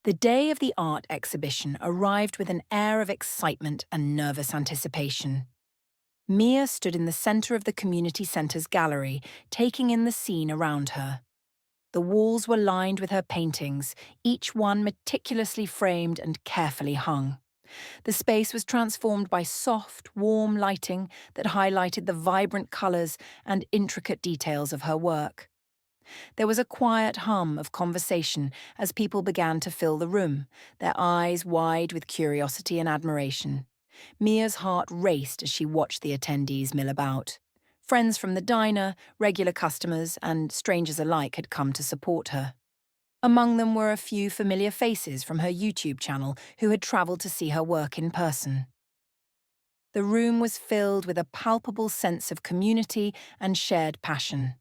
The day of the art exhibition arrived with an air of excitement and nervous anticipation. Mia stood in the center of the community center's gallery, taking in the scene around her. The walls were lined with her paintings, each one meticulously framed and carefully hung. The space was transformed by soft, warm lighting that highlighted the vibrant colors and intricate details of her work. There was a quiet hum of conversation as people began to fill the room, their eyes wide with curiosity and admiration. Mia's heart raced as she watched the attendees mill about. Friends from the diner, regular customers, and strangers alike had come to support her. Among them were a few familiar faces from her YouTube channel who had traveled to see her work in person. The room was filled with a palpable sense of community and shared passion.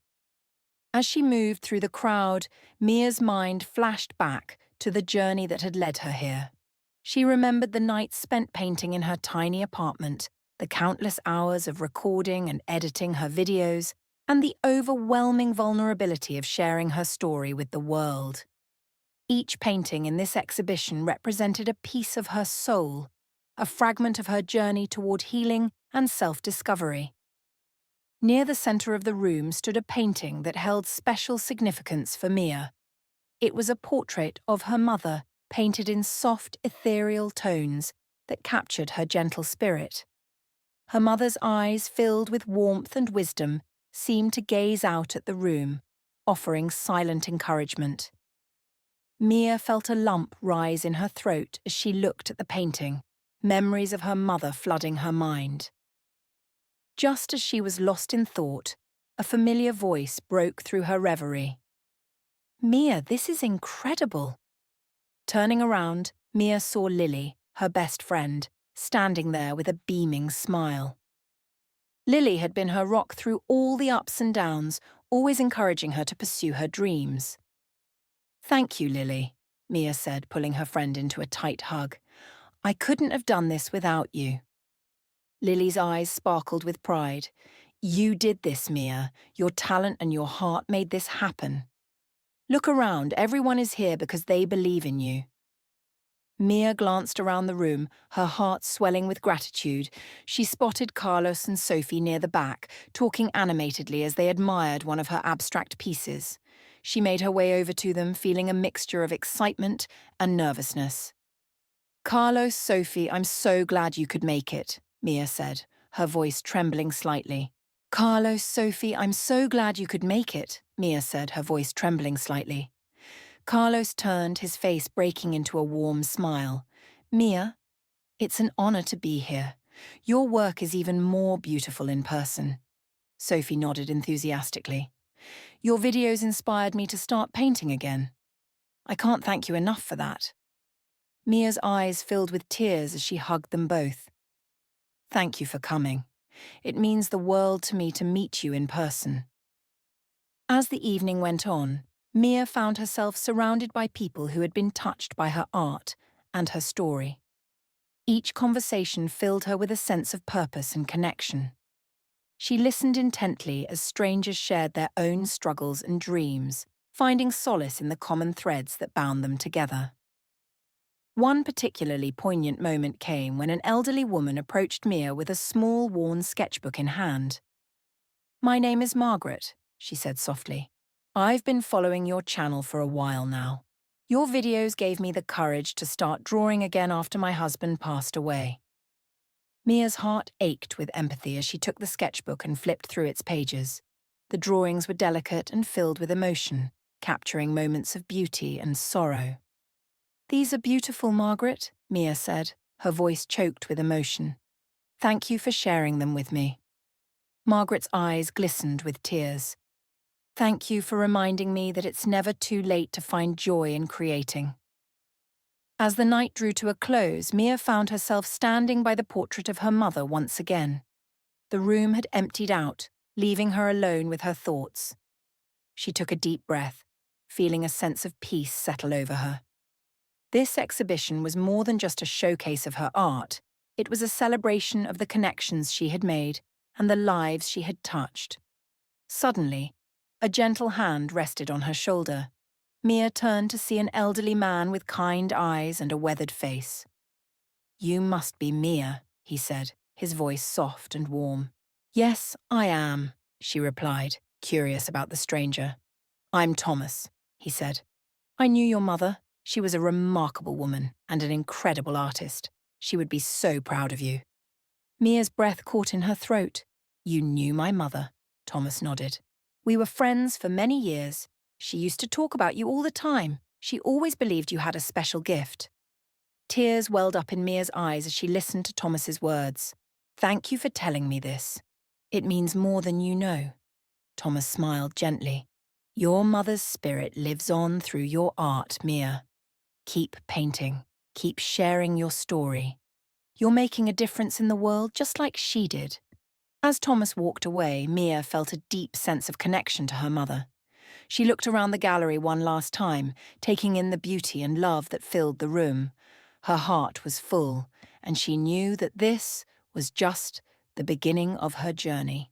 As she moved through the crowd, Mia's mind flashed back to the journey that had led her here. She remembered the nights spent painting in her tiny apartment, the countless hours of recording and editing her videos, and the overwhelming vulnerability of sharing her story with the world. Each painting in this exhibition represented a piece of her soul, a fragment of her journey toward healing and self-discovery. Near the center of the room stood a painting that held special significance for Mia. It was a portrait of her mother, painted in soft, ethereal tones that captured her gentle spirit. Her mother's eyes, filled with warmth and wisdom, seemed to gaze out at the room, offering silent encouragement. Mia felt a lump rise in her throat as she looked at the painting, memories of her mother flooding her mind. Just as she was lost in thought, a familiar voice broke through her reverie. "Mia, this is incredible." Turning around, Mia saw Lily, her best friend, standing there with a beaming smile. Lily had been her rock through all the ups and downs, always encouraging her to pursue her dreams. "Thank you, Lily," Mia said, pulling her friend into a tight hug. "I couldn't have done this without you." Lily's eyes sparkled with pride. "You did this, Mia. Your talent and your heart made this happen. Look around, everyone is here because they believe in you." Mia glanced around the room, her heart swelling with gratitude. She spotted Carlos and Sophie near the back, talking animatedly as they admired one of her abstract pieces. She made her way over to them, feeling a mixture of excitement and nervousness. "Carlos, Sophie, I'm so glad you could make it," Mia said, her voice trembling slightly. "Carlos, Sophie, I'm so glad you could make it," Mia said, her voice trembling slightly. Carlos turned, his face breaking into a warm smile. "Mia, it's an honor to be here. Your work is even more beautiful in person." Sophie nodded enthusiastically. "Your videos inspired me to start painting again. I can't thank you enough for that." Mia's eyes filled with tears as she hugged them both. "Thank you for coming. It means the world to me to meet you in person." As the evening went on, Mia found herself surrounded by people who had been touched by her art and her story. Each conversation filled her with a sense of purpose and connection. She listened intently as strangers shared their own struggles and dreams, finding solace in the common threads that bound them together. One particularly poignant moment came when an elderly woman approached Mia with a small, worn sketchbook in hand. "My name is Margaret," she said softly. "I've been following your channel for a while now. Your videos gave me the courage to start drawing again after my husband passed away." Mia's heart ached with empathy as she took the sketchbook and flipped through its pages. The drawings were delicate and filled with emotion, capturing moments of beauty and sorrow. "These are beautiful, Margaret," Mia said, her voice choked with emotion. "Thank you for sharing them with me." Margaret's eyes glistened with tears. "Thank you for reminding me that it's never too late to find joy in creating." As the night drew to a close, Mia found herself standing by the portrait of her mother once again. The room had emptied out, leaving her alone with her thoughts. She took a deep breath, feeling a sense of peace settle over her. This exhibition was more than just a showcase of her art. It was a celebration of the connections she had made and the lives she had touched. Suddenly, a gentle hand rested on her shoulder. Mia turned to see an elderly man with kind eyes and a weathered face. "You must be Mia," he said, his voice soft and warm. "Yes, I am," she replied, curious about the stranger. "I'm Thomas," he said. "I knew your mother. She was a remarkable woman and an incredible artist. She would be so proud of you." Mia's breath caught in her throat. "You knew my mother," Thomas nodded. "We were friends for many years. She used to talk about you all the time. She always believed you had a special gift." Tears welled up in Mia's eyes as she listened to Thomas's words. "Thank you for telling me this. It means more than you know." Thomas smiled gently. "Your mother's spirit lives on through your art, Mia. Keep painting. Keep sharing your story. You're making a difference in the world just like she did." As Thomas walked away, Mia felt a deep sense of connection to her mother. She looked around the gallery one last time, taking in the beauty and love that filled the room. Her heart was full, and she knew that this was just the beginning of her journey.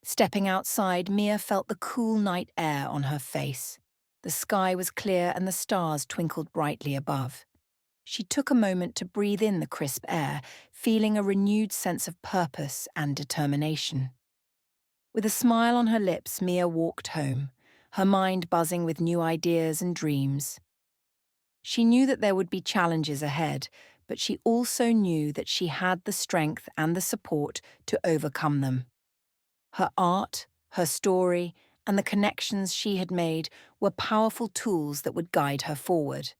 Stepping outside, Mia felt the cool night air on her face. The sky was clear and the stars twinkled brightly above. She took a moment to breathe in the crisp air, feeling a renewed sense of purpose and determination. With a smile on her lips, Mia walked home, her mind buzzing with new ideas and dreams. She knew that there would be challenges ahead, but she also knew that she had the strength and the support to overcome them. Her art, her story, and the connections she had made were powerful tools that would guide her forward.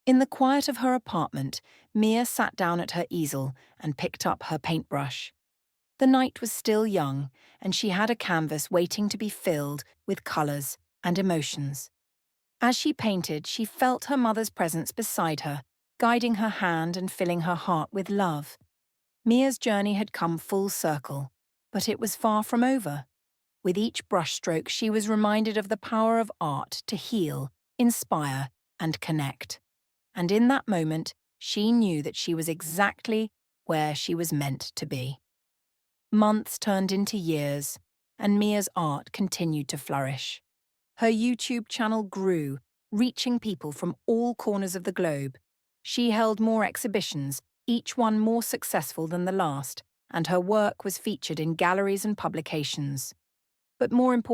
In the quiet of her apartment, Mia sat down at her easel and picked up her paintbrush. The night was still young, and she had a canvas waiting to be filled with colours and emotions. As she painted, she felt her mother's presence beside her, guiding her hand and filling her heart with love. Mia's journey had come full circle, but it was far from over. With each brushstroke, she was reminded of the power of art to heal, inspire, and connect. And in that moment, she knew that she was exactly where she was meant to be. Months turned into years, and Mia's art continued to flourish. Her YouTube channel grew, reaching people from all corners of the globe. She held more exhibitions, each one more successful than the last, and her work was featured in galleries and publications. But more importantly,